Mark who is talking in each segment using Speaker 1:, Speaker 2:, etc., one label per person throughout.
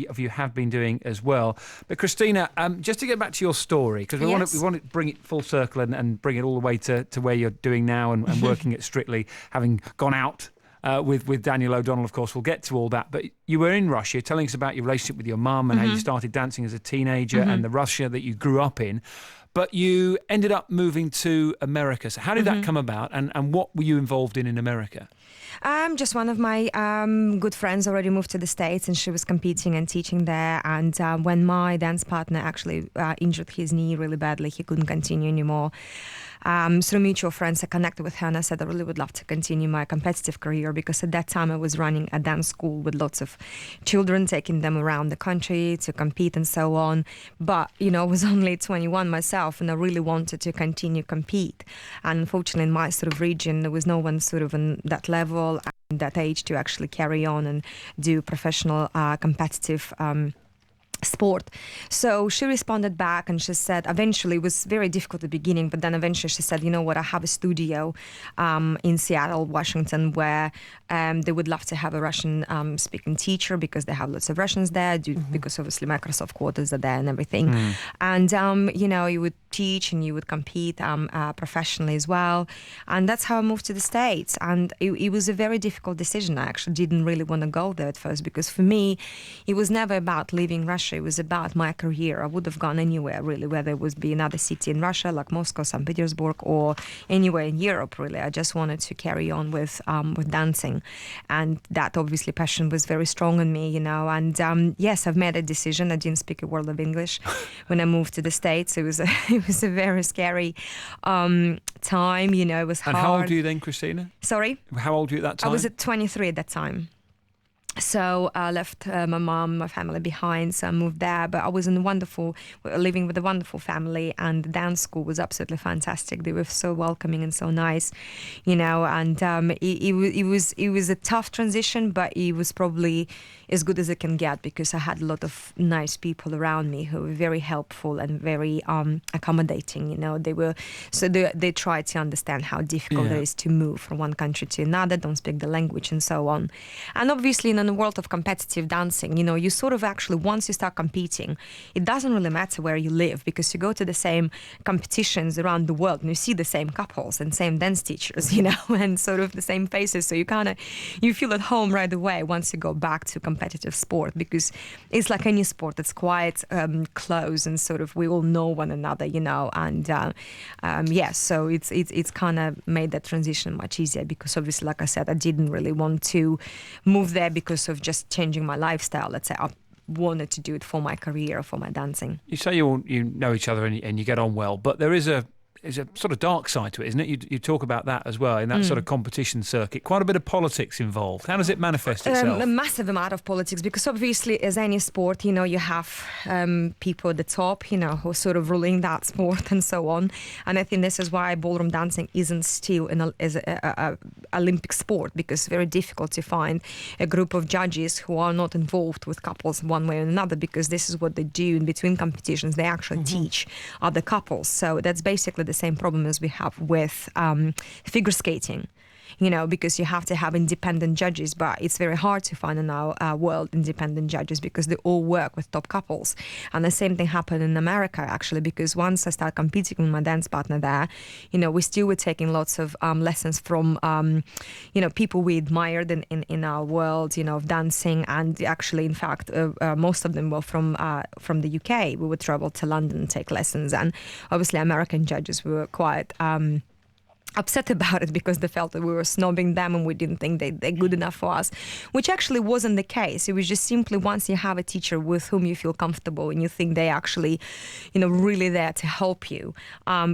Speaker 1: of you have been doing as well. But Kristina, just to get back to your story, because we want to bring it full circle and bring it all the way to where you're doing now and working at Strictly, having gone out with Daniel O'Donnell, of course. We'll get to all that. But you were in Russia, telling us about your relationship with your mum and how you started dancing as a teenager and the Russia that you grew up in. But you ended up moving to America. So how did that come about, and what were you involved in America?
Speaker 2: Just one of my good friends already moved to the States, and she was competing and teaching there. And when my dance partner actually injured his knee really badly, he couldn't continue anymore. Through mutual friends, I connected with her and I said I really would love to continue my competitive career, because at that time I was running a dance school with lots of children, taking them around the country to compete and so on. But, I was only 21 myself, and I really wanted to continue compete. And unfortunately, in my sort of region, there was no one sort of on that level and that age to actually carry on and do professional competitive sport. So she responded back and she said, eventually, it was very difficult at the beginning, but then eventually she said, you know what, I have a studio in Seattle, Washington, where they would love to have a Russian speaking teacher, because they have lots of Russians there, because obviously Microsoft quarters are there and everything. And, you would teach and you would compete professionally as well. And that's how I moved to the States. And it was a very difficult decision. I actually didn't really want to go there at first, because for me, it was never about leaving Russia. It was about my career. I would have gone anywhere, really, whether it would be another city in Russia, like Moscow, St. Petersburg, or anywhere in Europe, really. I just wanted to carry on with dancing. And that, obviously, passion was very strong in me, And yes, I've made a decision. I didn't speak a word of English when I moved to the States. It was a very scary time, it was hard.
Speaker 1: And how old were you then, Kristina?
Speaker 2: Sorry?
Speaker 1: How old were you at that time?
Speaker 2: I was at 23 at that time. So I left my mom, my family behind, so I moved there. But I was living with a wonderful family, and the dance school was absolutely fantastic. They were so welcoming and so nice, And it was a tough transition, but it was probably as good as it can get, because I had a lot of nice people around me who were very helpful and very accommodating. They tried to understand how difficult it is to move from one country to another, don't speak the language, and so on. And obviously, in the world of competitive dancing, you sort of actually, once you start competing, it doesn't really matter where you live, because you go to the same competitions around the world and you see the same couples and same dance teachers, and sort of the same faces. So you feel at home right away once you go back to competitive sport, because it's like any sport, it's quite close and sort of we all know one another, and so it's kind of made that transition much easier, because obviously, like I said, I didn't really want to move there because of just changing my lifestyle. Let's say I wanted to do it for my career, for my dancing.
Speaker 1: You say you know each other and you get on well, but there is a sort of dark side to it, isn't it? You talk about that as well in that sort of competition circuit. Quite a bit of politics involved. How does it manifest itself?
Speaker 2: A massive amount of politics, because obviously, as any sport, you have people at the top, who are sort of ruling that sport and so on. And I think this is why ballroom dancing isn't still as a Olympic sport, because it's very difficult to find a group of judges who are not involved with couples one way or another, because this is what they do in between competitions. They actually teach other couples. So that's basically the same problem as we have with figure skating. Because you have to have independent judges, but it's very hard to find in our world independent judges, because they all work with top couples. And the same thing happened in America, actually, because once I started competing with my dance partner there, we still were taking lots of lessons from, people we admired in our world, of dancing. And actually, in fact, most of them were from the UK. We would travel to London and take lessons. And obviously, American judges were quite upset about it, because they felt that we were snobbing them and we didn't think they're good enough for us, which actually wasn't the case. It was just simply, once you have a teacher with whom you feel comfortable and you think they actually, really there to help you,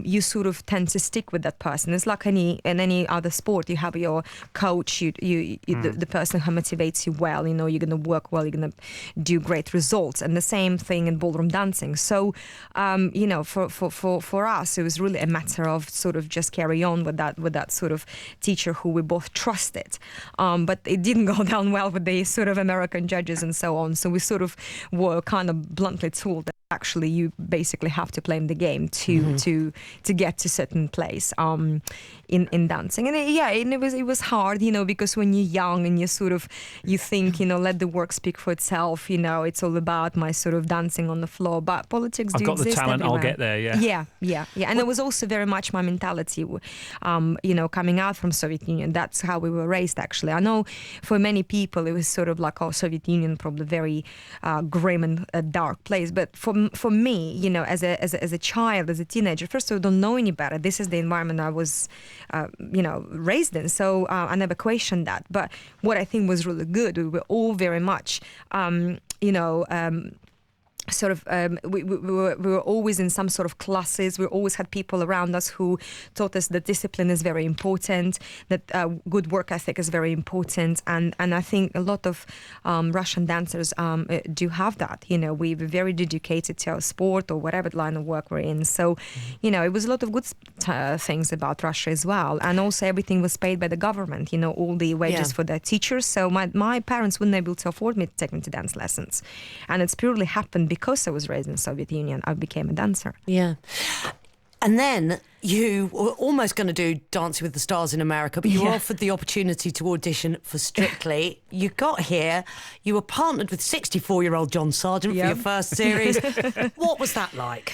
Speaker 2: you sort of tend to stick with that person. It's like in any other sport. You have your coach, the person who motivates you well. You're going to work well, you're going to do great results. And the same thing in ballroom dancing. So, for us, it was really a matter of sort of just carry on with that sort of teacher who we both trusted. But it didn't go down well with the sort of American judges and so on. So we sort of were kind of bluntly told that actually you basically have to play in the game to get to certain place in dancing. And it was hard, because when you're young and you think, let the work speak for itself, it's all about my sort of dancing on the floor, but politics
Speaker 1: I've
Speaker 2: do
Speaker 1: got the
Speaker 2: exist
Speaker 1: talent,
Speaker 2: everywhere.
Speaker 1: I'll get there.
Speaker 2: Yeah. And it was also very much my mentality, coming out from Soviet Union. That's how we were raised, actually. I know for many people it was sort of like, Soviet Union, probably very grim and dark place. But for me, as a child, as a teenager, first of all, I don't know any better. This is the environment I was, raised in. So I never questioned that. But what I think was really good, we were all very much, we were always in some sort of classes. We always had people around us who taught us that discipline is very important, that good work ethic is very important, and I think a lot of Russian dancers do have that. We were very dedicated to our sport or whatever line of work we're in. So, it was a lot of good things about Russia as well, and also everything was paid by the government. All the wages for the teachers. So my parents wouldn't be able to afford me to take me to dance lessons, and it's purely happened because I was raised in the Soviet Union. I became a dancer.
Speaker 3: Yeah. And then you were almost going to do Dancing with the Stars in America, but you were offered the opportunity to audition for Strictly. You got here, you were partnered with 64-year-old John Sargent for your first series. What was that like?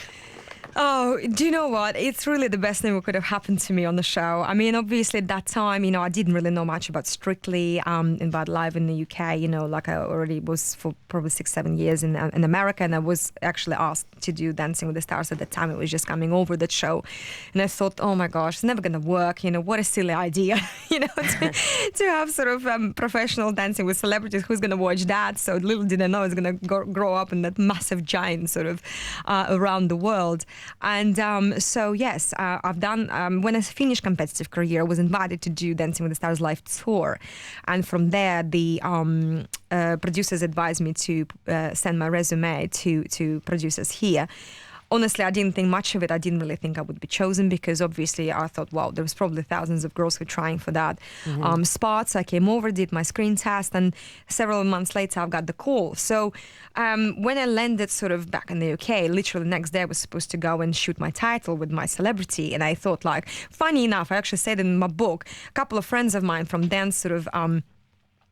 Speaker 2: Oh, do you know what? It's really the best thing that could have happened to me on the show. I mean, obviously at that time, I didn't really know much about Strictly, about live in the UK, like I already was for probably 6-7 years in America, and I was actually asked to do Dancing with the Stars at the time. It was just coming over that show. And I thought, oh my gosh, it's never going to work. What a silly idea, to have sort of professional dancing with celebrities. Who's going to watch that? So little did I know it's going to grow up in that massive giant sort of around the world. And I've done, when I finished competitive career, I was invited to do Dancing with the Stars live tour. And from there, the producers advised me to send my resume to producers here. Honestly, I didn't think much of it. I didn't really think I would be chosen because obviously I thought, wow, there was probably thousands of girls who were trying for that spot. So I came over, did my screen test, and several months later I've got the call. So when I landed sort of back in the UK, literally the next day I was supposed to go and shoot my title with my celebrity. And I thought, like, funny enough, I actually said in my book, a couple of friends of mine from dance sort of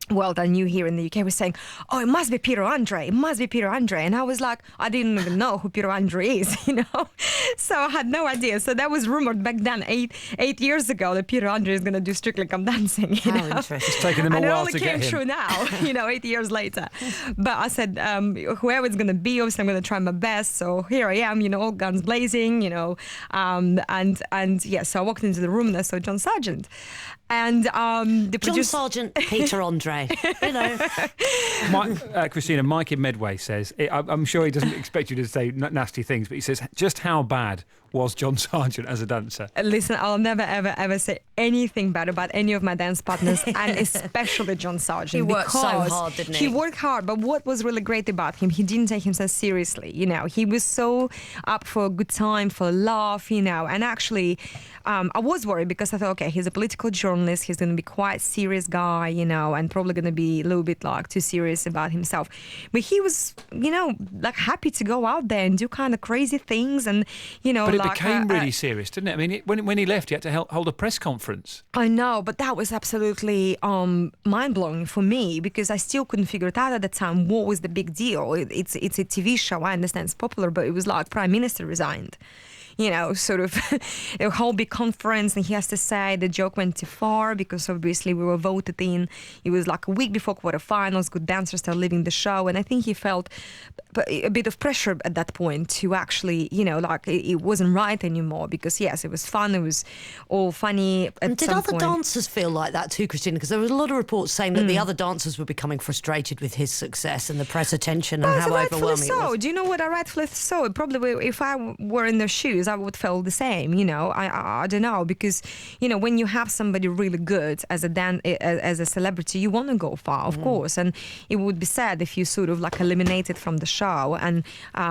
Speaker 2: world I knew here in the UK was saying, oh, it must be Peter Andre. It must be Peter Andre. And I was like, I didn't even know who Peter Andre is, So I had no idea. So that was rumored back then, eight years ago, that Peter Andre is going to do Strictly Come Dancing.
Speaker 3: How interesting.
Speaker 1: It's taken them a while to get him.
Speaker 2: And it only came true now, 8 years later. But I said, whoever it's going to be, obviously I'm going to try my best. So here I am, all guns blazing, so I walked into the room and I saw John Sargent. And the
Speaker 3: John Sargent, Peter Andre.
Speaker 1: Kristina, Mike in Medway says, I'm sure he doesn't expect you to say nasty things, but he says, just how bad was John Sargent as a dancer?
Speaker 2: Listen, I'll never, ever, ever say anything bad about any of my dance partners, and especially John Sargent.
Speaker 3: He worked so hard, didn't he?
Speaker 2: He worked hard, but what was really great about him, he didn't take himself seriously. He was so up for a good time, for a laugh, and actually, I was worried because I thought, okay, he's a political journalist, he's going to be quite serious guy, and probably going to be a little bit like too serious about himself. But he was, like happy to go out there and do kind of crazy things, and
Speaker 1: But it became really serious, didn't it? I mean, when he left, he had to hold a press conference.
Speaker 2: I know, but that was absolutely mind-blowing for me because I still couldn't figure it out at the time. What was the big deal? It's a TV show. I understand it's popular, but it was like Prime Minister resigned. Sort of a whole big conference, and he has to say the joke went too far because obviously we were voted in. It was like a week before quarterfinals, good dancers started leaving the show, and I think he felt a bit of pressure at that point to actually, like it wasn't right anymore because yes, it was fun, it was all funny at
Speaker 3: and did
Speaker 2: some
Speaker 3: other
Speaker 2: point.
Speaker 3: dancers feel like that too, Kristina? Because there was a lot of reports saying that the other dancers were becoming frustrated with his success and the press attention and how overwhelming it was.
Speaker 2: Do you know what? I rightfully so. Probably if I were in their shoes, I would feel the same. I don't know, because when you have somebody really good as a celebrity, you want to go far, of course, and it would be sad if you sort of like eliminated from the show show, and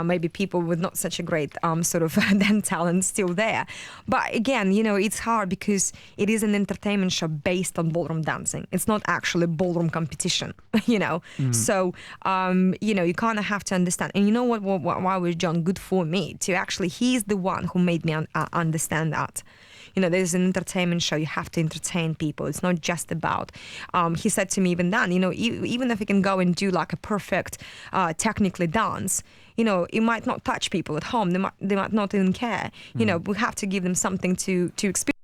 Speaker 2: maybe people with not such a great sort of dance talent still there. But again, you know, it's hard because it is an entertainment show based on ballroom dancing. It's not actually a ballroom competition, you know. So, you know, you kind of have to understand. And you know what? Why was John good for me? To actually, he's the one who made me understand that. You know, there's an entertainment show. You have to entertain people. It's not just about. He said to me even then, you know, even if you can go and do like a perfect, technically dance, you know, it might not touch people at home. They might not even care. You know, we have to give them something to experience.